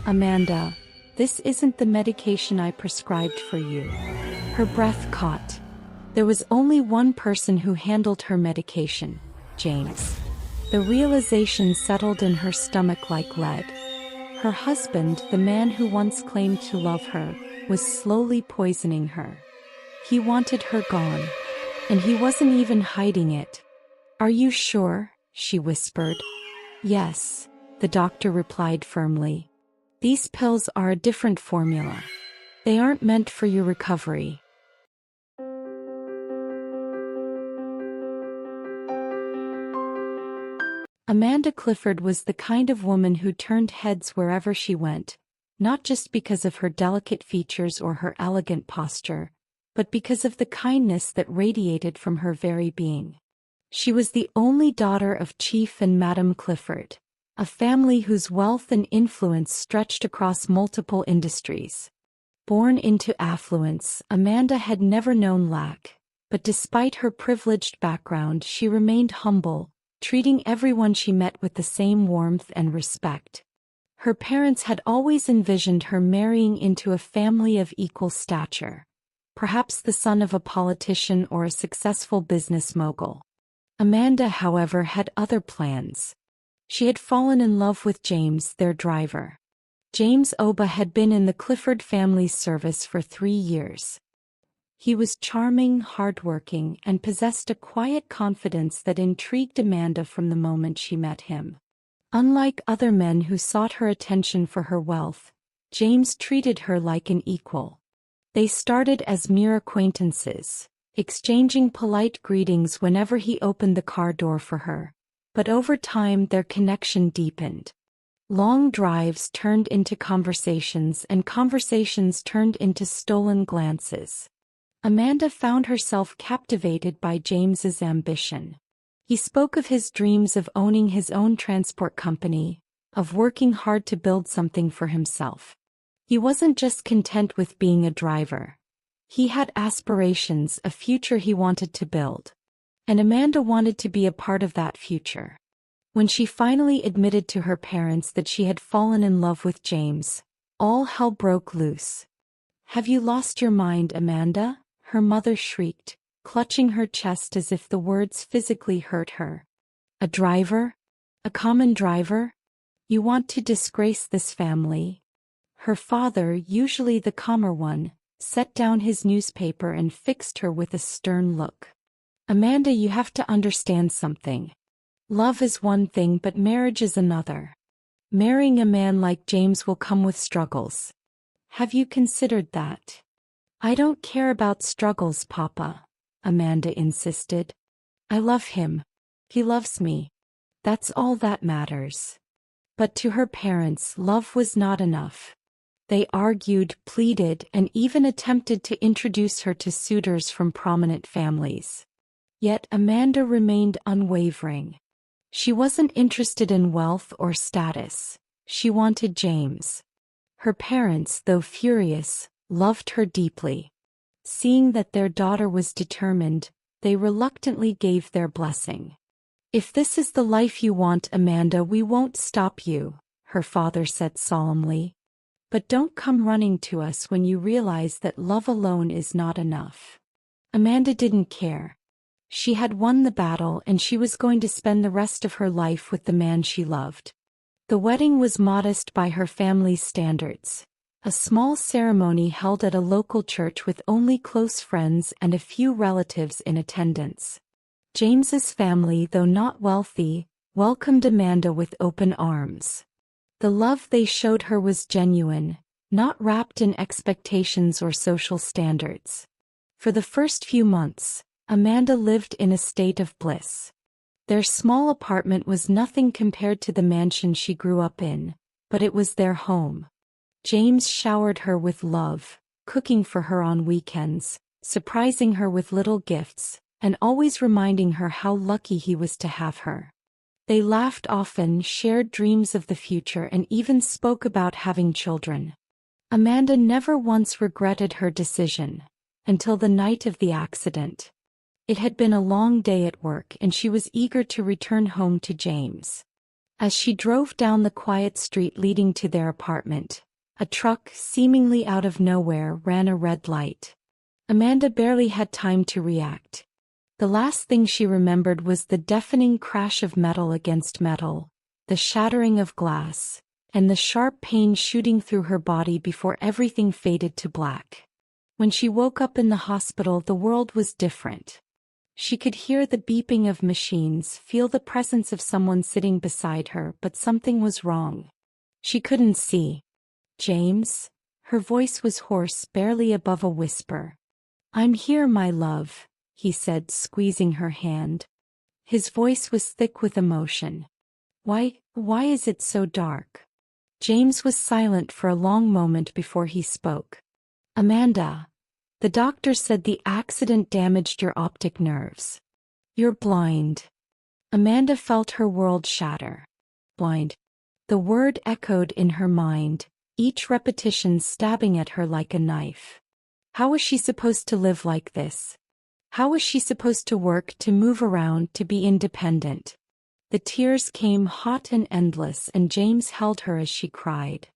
Amanda, this isn't the medication I prescribed for you. Her breath caught. There was only one person who handled her medication, James. The realization settled in her stomach like lead. Her husband, the man who once claimed to love her, was slowly poisoning her. He wanted her gone. And he wasn't even hiding it. "Are you sure?" she whispered. "Yes," the doctor replied firmly. "These pills are a different formula. They aren't meant for your recovery." Amanda Clifford was the kind of woman who turned heads wherever she went, not just because of her delicate features or her elegant posture, but because of the kindness that radiated from her very being. She was the only daughter of Chief and Madam Clifford, a family whose wealth and influence stretched across multiple industries. Born into affluence, Amanda had never known lack, but despite her privileged background, she remained humble, treating everyone she met with the same warmth and respect. Her parents had always envisioned her marrying into a family of equal stature, perhaps the son of a politician or a successful business mogul. Amanda, however, had other plans. She had fallen in love with James, their driver. James Oba had been in the Clifford family's service for 3 years. He was charming, hardworking, and possessed a quiet confidence that intrigued Amanda from the moment she met him. Unlike other men who sought her attention for her wealth, James treated her like an equal. They started as mere acquaintances, exchanging polite greetings whenever he opened the car door for her, but over time their connection deepened. Long drives turned into conversations, and conversations turned into stolen glances. Amanda found herself captivated by James's ambition. He spoke of his dreams of owning his own transport company, of working hard to build something for himself. He wasn't just content with being a driver. He had aspirations, a future he wanted to build. And Amanda wanted to be a part of that future. When she finally admitted to her parents that she had fallen in love with James, all hell broke loose. "Have you lost your mind, Amanda?" her mother shrieked, clutching her chest as if the words physically hurt her. "A driver? A common driver? You want to disgrace this family?" Her father, usually the calmer one, set down his newspaper and fixed her with a stern look. "Amanda, you have to understand something. Love is one thing, but marriage is another. Marrying a man like James will come with struggles. Have you considered that?" "I don't care about struggles, Papa," Amanda insisted. "I love him. He loves me. That's all that matters." But to her parents, love was not enough. They argued, pleaded, and even attempted to introduce her to suitors from prominent families. Yet Amanda remained unwavering. She wasn't interested in wealth or status. She wanted James. Her parents, though furious, loved her deeply. Seeing that their daughter was determined, they reluctantly gave their blessing. "If this is the life you want, Amanda, we won't stop you," her father said solemnly. "But don't come running to us when you realize that love alone is not enough." Amanda didn't care. She had won the battle, and she was going to spend the rest of her life with the man she loved. The wedding was modest by her family's standards. A small ceremony held at a local church with only close friends and a few relatives in attendance. James's family, though not wealthy, welcomed Amanda with open arms. The love they showed her was genuine, not wrapped in expectations or social standards. For the first few months, Amanda lived in a state of bliss. Their small apartment was nothing compared to the mansion she grew up in, but it was their home. James showered her with love, cooking for her on weekends, surprising her with little gifts, and always reminding her how lucky he was to have her. They laughed often, shared dreams of the future, and even spoke about having children. Amanda never once regretted her decision, until the night of the accident. It had been a long day at work, and she was eager to return home to James. As she drove down the quiet street leading to their apartment, a truck, seemingly out of nowhere, ran a red light. Amanda barely had time to react. The last thing she remembered was the deafening crash of metal against metal, the shattering of glass, and the sharp pain shooting through her body before everything faded to black. When she woke up in the hospital, the world was different. She could hear the beeping of machines, feel the presence of someone sitting beside her, but something was wrong. She couldn't see. "James?" Her voice was hoarse, barely above a whisper. "I'm here, my love," he said, squeezing her hand. His voice was thick with emotion. Why is it so dark?" James was silent for a long moment before he spoke. "Amanda, the doctor said the accident damaged your optic nerves. You're blind." Amanda felt her world shatter. Blind. The word echoed in her mind, each repetition stabbing at her like a knife. How was she supposed to live like this? How was she supposed to work, to move around, to be independent? The tears came hot and endless, and James held her as she cried.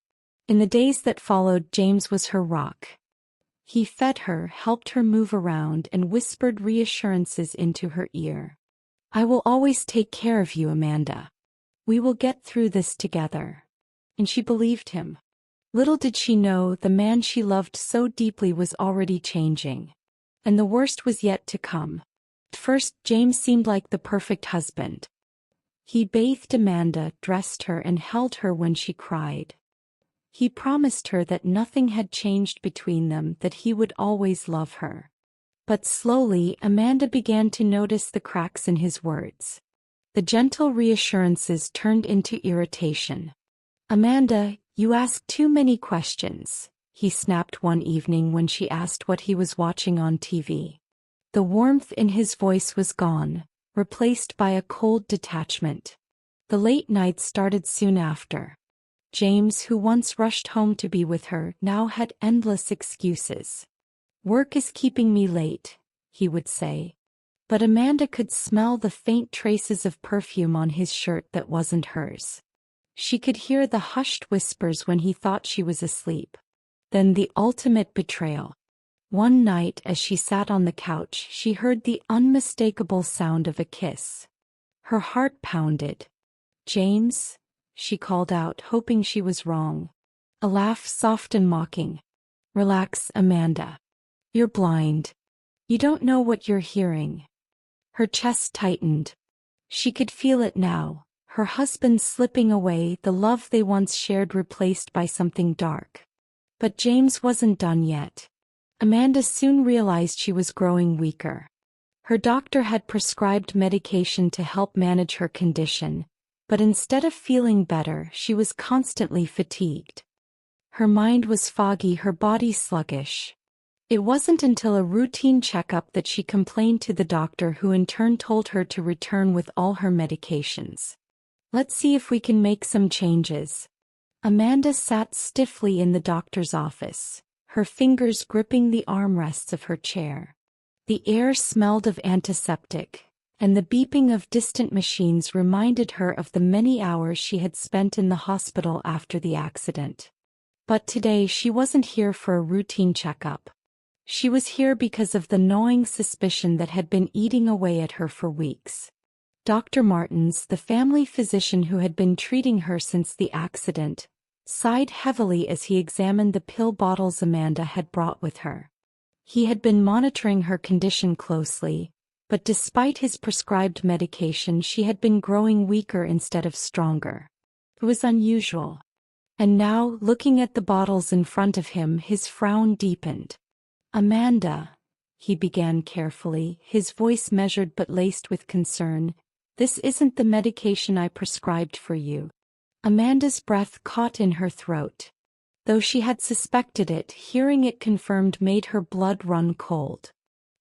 In the days that followed, James was her rock. He fed her, helped her move around, and whispered reassurances into her ear. "I will always take care of you, Amanda. We will get through this together." And she believed him. Little did she know, the man she loved so deeply was already changing. And the worst was yet to come. At first, James seemed like the perfect husband. He bathed Amanda, dressed her, and held her when she cried. He promised her that nothing had changed between them, that he would always love her. But slowly, Amanda began to notice the cracks in his words. The gentle reassurances turned into irritation. "Amanda, you ask too many questions," he snapped one evening when she asked what he was watching on TV. The warmth in his voice was gone, replaced by a cold detachment. The late nights started soon after. James, who once rushed home to be with her, now had endless excuses. "Work is keeping me late," he would say. But Amanda could smell the faint traces of perfume on his shirt that wasn't hers. She could hear the hushed whispers when he thought she was asleep. Then the ultimate betrayal. One night, as she sat on the couch, she heard the unmistakable sound of a kiss. Her heart pounded. "James?" she called out, hoping she was wrong. A laugh, soft and mocking. "Relax, Amanda. You're blind. You don't know what you're hearing." Her chest tightened. She could feel it now, her husband slipping away, the love they once shared replaced by something dark. But James wasn't done yet. Amanda soon realized she was growing weaker. Her doctor had prescribed medication to help manage her condition, but instead of feeling better, she was constantly fatigued. Her mind was foggy, her body sluggish. It wasn't until a routine checkup that she complained to the doctor, who in turn told her to return with all her medications. "Let's see if we can make some changes." Amanda sat stiffly in the doctor's office, her fingers gripping the armrests of her chair. The air smelled of antiseptic, and the beeping of distant machines reminded her of the many hours she had spent in the hospital after the accident. But today she wasn't here for a routine checkup. She was here because of the gnawing suspicion that had been eating away at her for weeks. Dr. Martins, the family physician who had been treating her since the accident, sighed heavily as he examined the pill bottles Amanda had brought with her. He had been monitoring her condition closely, but despite his prescribed medication, she had been growing weaker instead of stronger. It was unusual. And now, looking at the bottles in front of him, his frown deepened. "Amanda," he began carefully, his voice measured but laced with concern, "this isn't the medication I prescribed for you." Amanda's breath caught in her throat. Though she had suspected it, hearing it confirmed made her blood run cold.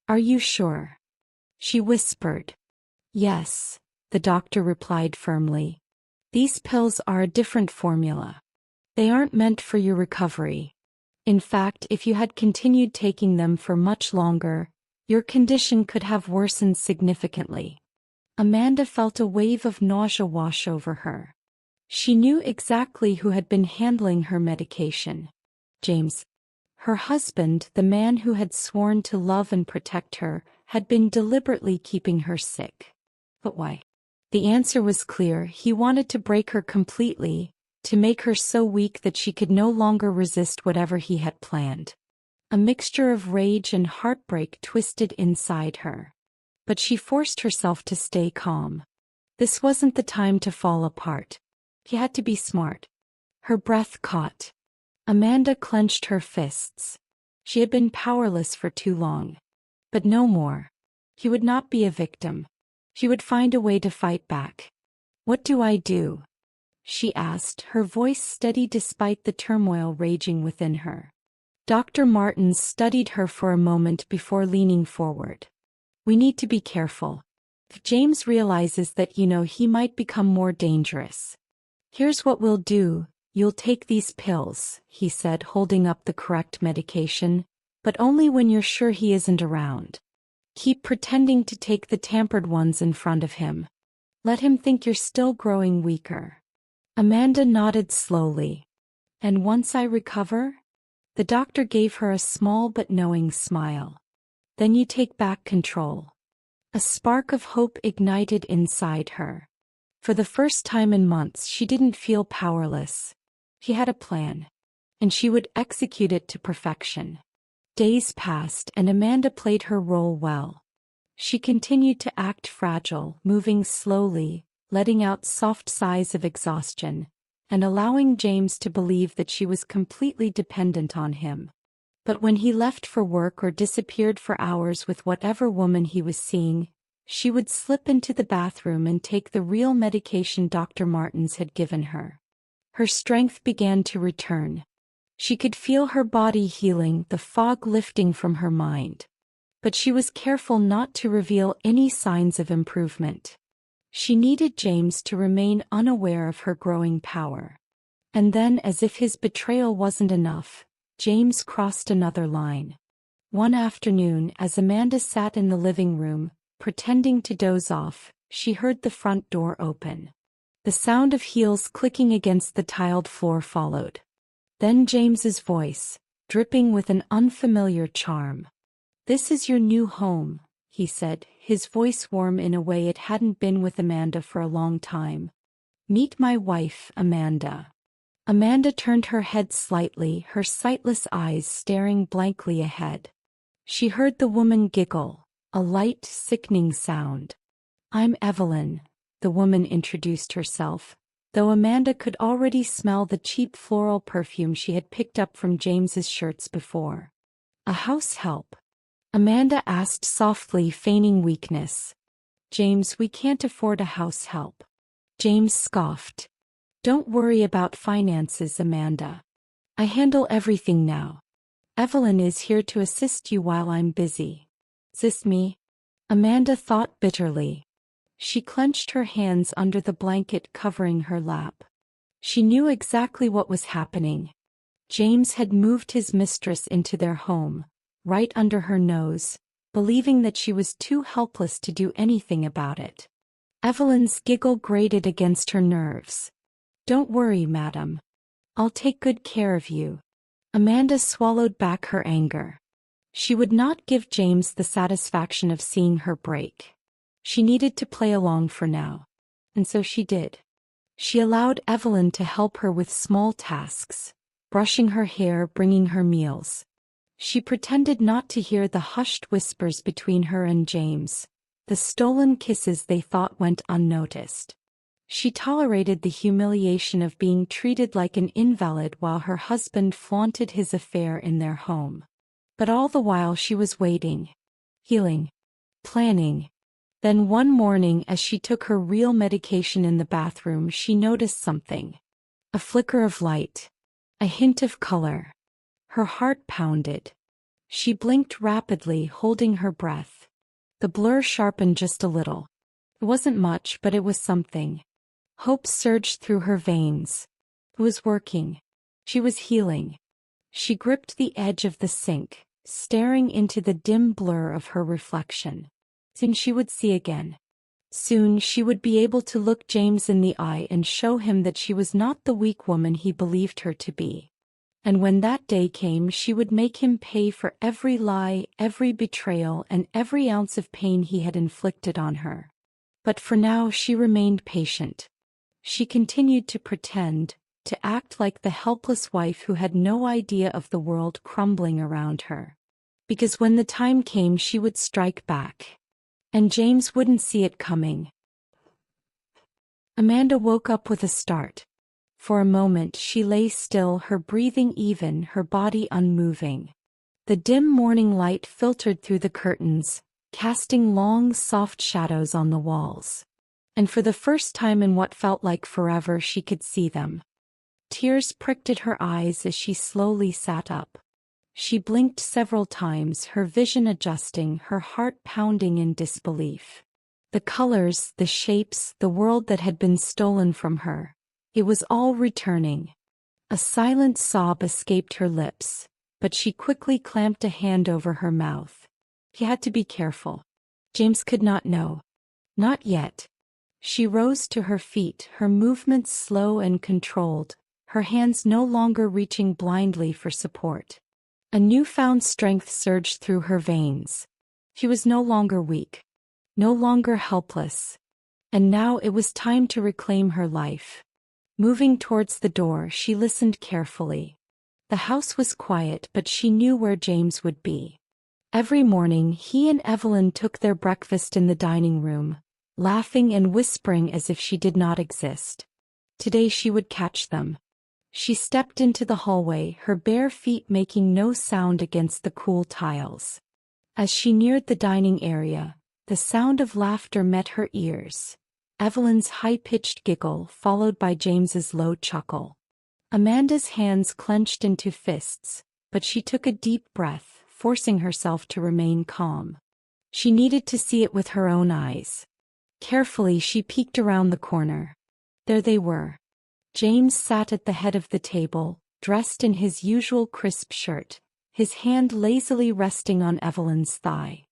"Are you sure?" she whispered. "Yes," the doctor replied firmly. "These pills are a different formula. They aren't meant for your recovery. In fact, if you had continued taking them for much longer, your condition could have worsened significantly." Amanda felt a wave of nausea wash over her. She knew exactly who had been handling her medication. James. Her husband, the man who had sworn to love and protect her, had been deliberately keeping her sick. But why? The answer was clear. He wanted to break her completely, to make her so weak that she could no longer resist whatever he had planned. A mixture of rage and heartbreak twisted inside her. But she forced herself to stay calm. This wasn't the time to fall apart. He had to be smart. Her breath caught. Amanda clenched her fists. She had been powerless for too long. But no more. He would not be a victim. She would find a way to fight back. "What do I do?" she asked, her voice steady despite the turmoil raging within her. Dr. Martens studied her for a moment before leaning forward. "We need to be careful. If James realizes that he might become more dangerous. Here's what we'll do. You'll take these pills," he said, holding up the correct medication, "but only when you're sure he isn't around. Keep pretending to take the tampered ones in front of him. Let him think you're still growing weaker." Amanda nodded slowly. "And once I recover?" The doctor gave her a small but knowing smile. "Then you take back control." A spark of hope ignited inside her. For the first time in months, she didn't feel powerless. She had a plan, and she would execute it to perfection. Days passed, and Amanda played her role well. She continued to act fragile, moving slowly, letting out soft sighs of exhaustion, and allowing James to believe that she was completely dependent on him. But when he left for work or disappeared for hours with whatever woman he was seeing, she would slip into the bathroom and take the real medication Dr. Martens had given her. Her strength began to return. She could feel her body healing, the fog lifting from her mind. But she was careful not to reveal any signs of improvement. She needed James to remain unaware of her growing power. And then, as if his betrayal wasn't enough, James crossed another line. One afternoon, as Amanda sat in the living room, pretending to doze off, she heard the front door open. The sound of heels clicking against the tiled floor followed. Then James's voice, dripping with an unfamiliar charm. "This is your new home," he said, his voice warm in a way it hadn't been with Amanda for a long time. "Meet my wife, Amanda." Amanda turned her head slightly, her sightless eyes staring blankly ahead. She heard the woman giggle, a light, sickening sound. "I'm Evelyn," the woman introduced herself, though Amanda could already smell the cheap floral perfume she had picked up from James's shirts before. "A house help?" Amanda asked softly, feigning weakness. "James, we can't afford a house help." James scoffed. "Don't worry about finances, Amanda. I handle everything now. Evelyn is here to assist you while I'm busy." "Is me?" Amanda thought bitterly. She clenched her hands under the blanket covering her lap. She knew exactly what was happening. James had moved his mistress into their home, right under her nose, believing that she was too helpless to do anything about it. Evelyn's giggle grated against her nerves. "Don't worry, madam. I'll take good care of you." Amanda swallowed back her anger. She would not give James the satisfaction of seeing her break. She needed to play along for now. And so she did. She allowed Evelyn to help her with small tasks, brushing her hair, bringing her meals. She pretended not to hear the hushed whispers between her and James, the stolen kisses they thought went unnoticed. She tolerated the humiliation of being treated like an invalid while her husband flaunted his affair in their home. But all the while she was waiting, healing, planning. Then one morning, as she took her real medication in the bathroom, she noticed something. A flicker of light. A hint of color. Her heart pounded. She blinked rapidly, holding her breath. The blur sharpened just a little. It wasn't much, but it was something. Hope surged through her veins. It was working. She was healing. She gripped the edge of the sink, staring into the dim blur of her reflection. Soon she would see again. Soon she would be able to look James in the eye and show him that she was not the weak woman he believed her to be. And when that day came, she would make him pay for every lie, every betrayal, and every ounce of pain he had inflicted on her. But for now she remained patient. She continued to pretend, to act like the helpless wife who had no idea of the world crumbling around her. Because when the time came, she would strike back. And James wouldn't see it coming. Amanda woke up with a start. For a moment she lay still, her breathing even, her body unmoving. The dim morning light filtered through the curtains, casting long, soft shadows on the walls. And for the first time in what felt like forever, she could see them. Tears pricked at her eyes as she slowly sat up. She blinked several times, her vision adjusting, her heart pounding in disbelief. The colors, the shapes, the world that had been stolen from her. It was all returning. A silent sob escaped her lips, but she quickly clamped a hand over her mouth. He had to be careful. James could not know. Not yet. She rose to her feet, her movements slow and controlled, her hands no longer reaching blindly for support. A newfound strength surged through her veins. She was no longer weak, no longer helpless. And now it was time to reclaim her life. Moving towards the door, she listened carefully. The house was quiet, but she knew where James would be. Every morning, he and Evelyn took their breakfast in the dining room, laughing and whispering as if she did not exist. Today she would catch them. She stepped into the hallway, her bare feet making no sound against the cool tiles. As she neared the dining area, the sound of laughter met her ears. Evelyn's high-pitched giggle followed by James's low chuckle. Amanda's hands clenched into fists, but she took a deep breath, forcing herself to remain calm. She needed to see it with her own eyes. Carefully she peeked around the corner. There they were. James sat at the head of the table, dressed in his usual crisp shirt, his hand lazily resting on Evelyn's thigh.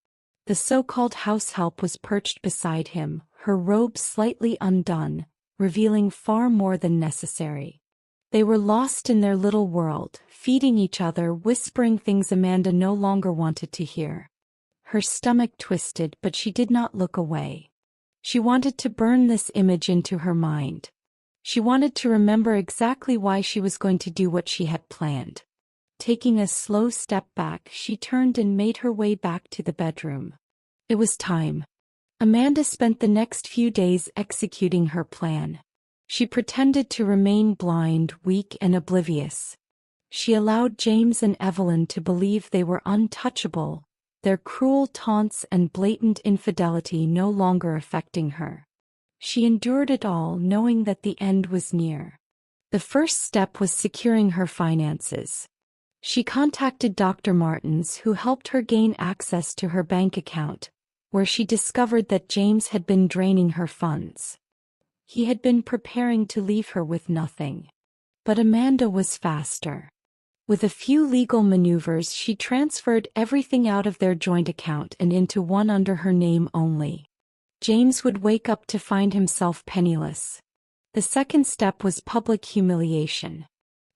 The so-called house help was perched beside him, her robe slightly undone, revealing far more than necessary. They were lost in their little world, feeding each other, whispering things Amanda no longer wanted to hear. Her stomach twisted, but she did not look away. She wanted to burn this image into her mind. She wanted to remember exactly why she was going to do what she had planned. Taking a slow step back, she turned and made her way back to the bedroom. It was time. Amanda spent the next few days executing her plan. She pretended to remain blind, weak, and oblivious. She allowed James and Evelyn to believe they were untouchable, their cruel taunts and blatant infidelity no longer affecting her. She endured it all, knowing that the end was near. The first step was securing her finances. She contacted Dr. Martins, who helped her gain access to her bank account, where she discovered that James had been draining her funds. He had been preparing to leave her with nothing. But Amanda was faster. With a few legal maneuvers, she transferred everything out of their joint account and into one under her name only. James would wake up to find himself penniless. The second step was public humiliation.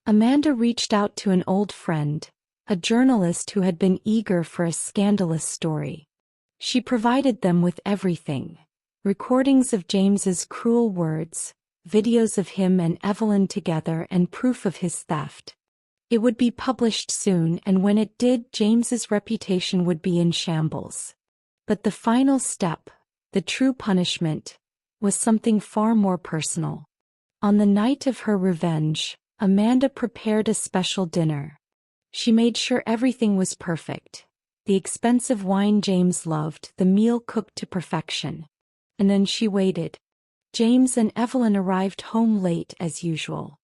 Amanda reached out to an old friend, a journalist who had been eager for a scandalous story. She provided them with everything: recordings of James's cruel words, videos of him and Evelyn together, and proof of his theft. It would be published soon, and when it did, James's reputation would be in shambles. But the final step, the true punishment, was something far more personal. On the night of her revenge, Amanda prepared a special dinner. She made sure everything was perfect. The expensive wine James loved, the meal cooked to perfection. And then she waited. James and Evelyn arrived home late as usual.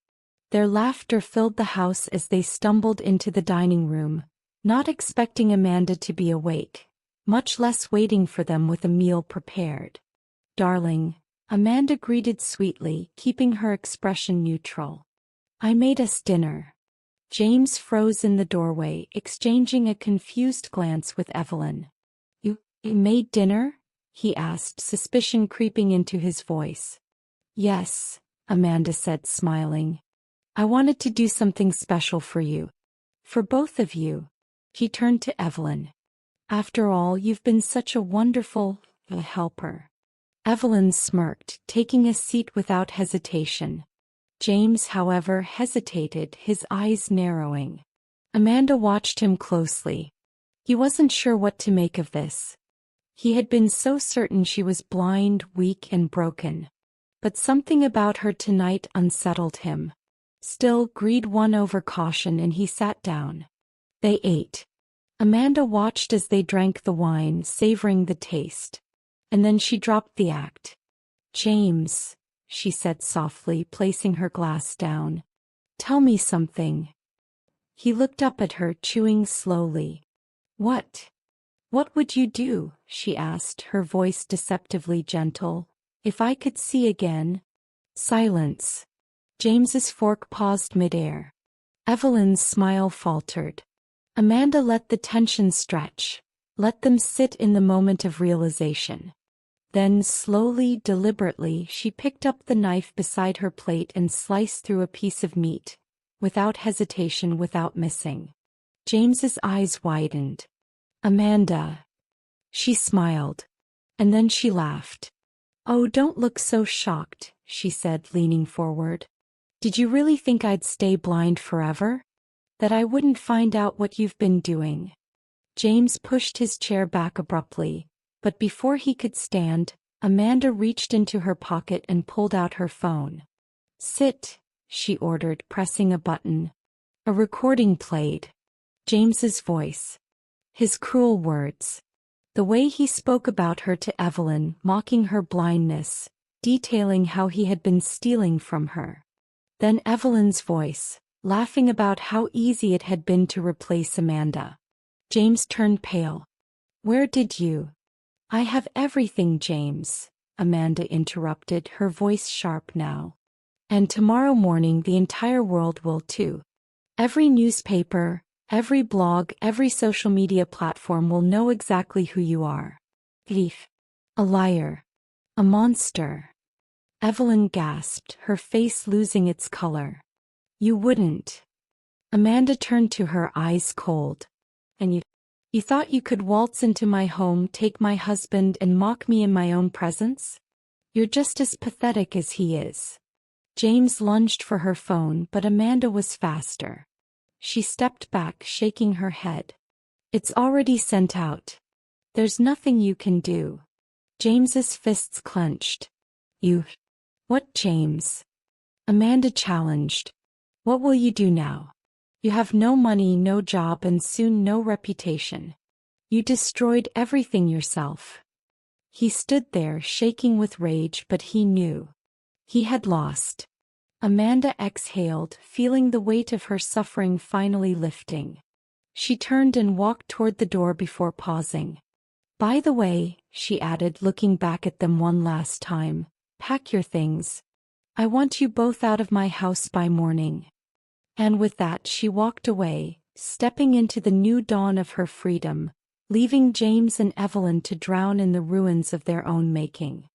Their laughter filled the house as they stumbled into the dining room, not expecting Amanda to be awake, much less waiting for them with a meal prepared. "Darling," Amanda greeted sweetly, keeping her expression neutral. "I made us dinner." James froze in the doorway, exchanging a confused glance with Evelyn. You made dinner?" he asked, suspicion creeping into his voice. Yes, Amanda said, smiling. I wanted to do something special for you. For both of you. He turned to Evelyn. After all, you've been such a wonderful helper. Evelyn smirked, taking a seat without hesitation. James, however, hesitated, his eyes narrowing. Amanda watched him closely. He wasn't sure what to make of this. He had been so certain she was blind, weak, and broken. But something about her tonight unsettled him. Still, greed won over caution and he sat down. They ate. Amanda watched as they drank the wine, savoring the taste. And then she dropped the act. James, she said softly, placing her glass down. Tell me something. He looked up at her, chewing slowly. What? What would you do, she asked, her voice deceptively gentle, if I could see again? Silence. James's fork paused midair. Evelyn's smile faltered. Amanda let the tension stretch, let them sit in the moment of realization. Then, slowly, deliberately, she picked up the knife beside her plate and sliced through a piece of meat, without hesitation, without missing. James's eyes widened. Amanda. She smiled. And then she laughed. Oh, don't look so shocked, she said, leaning forward. Did you really think I'd stay blind forever? That I wouldn't find out what you've been doing? James pushed his chair back abruptly, but before he could stand, Amanda reached into her pocket and pulled out her phone. Sit, she ordered, pressing a button. A recording played. James's voice. His cruel words. The way he spoke about her to Evelyn, mocking her blindness, detailing how he had been stealing from her. Then Evelyn's voice, laughing about how easy it had been to replace Amanda. James turned pale. Where did you? I have everything, James, Amanda interrupted, her voice sharp now. And tomorrow morning the entire world will too. Every newspaper, every blog, every social media platform will know exactly who you are. Thief. A liar. A monster. Evelyn gasped, her face losing its color. You wouldn't. Amanda turned to her, eyes cold. And you thought you could waltz into my home, take my husband, and mock me in my own presence? You're just as pathetic as he is. James lunged for her phone, but Amanda was faster. She stepped back, shaking her head. It's already sent out. There's nothing you can do. James's fists clenched. You. What, James? Amanda challenged. What will you do now? You have no money, no job, and soon no reputation. You destroyed everything yourself. He stood there, shaking with rage, but he knew. He had lost. Amanda exhaled, feeling the weight of her suffering finally lifting. She turned and walked toward the door before pausing. By the way, she added, looking back at them one last time, pack your things. I want you both out of my house by morning. And with that she walked away, stepping into the new dawn of her freedom, leaving James and Evelyn to drown in the ruins of their own making.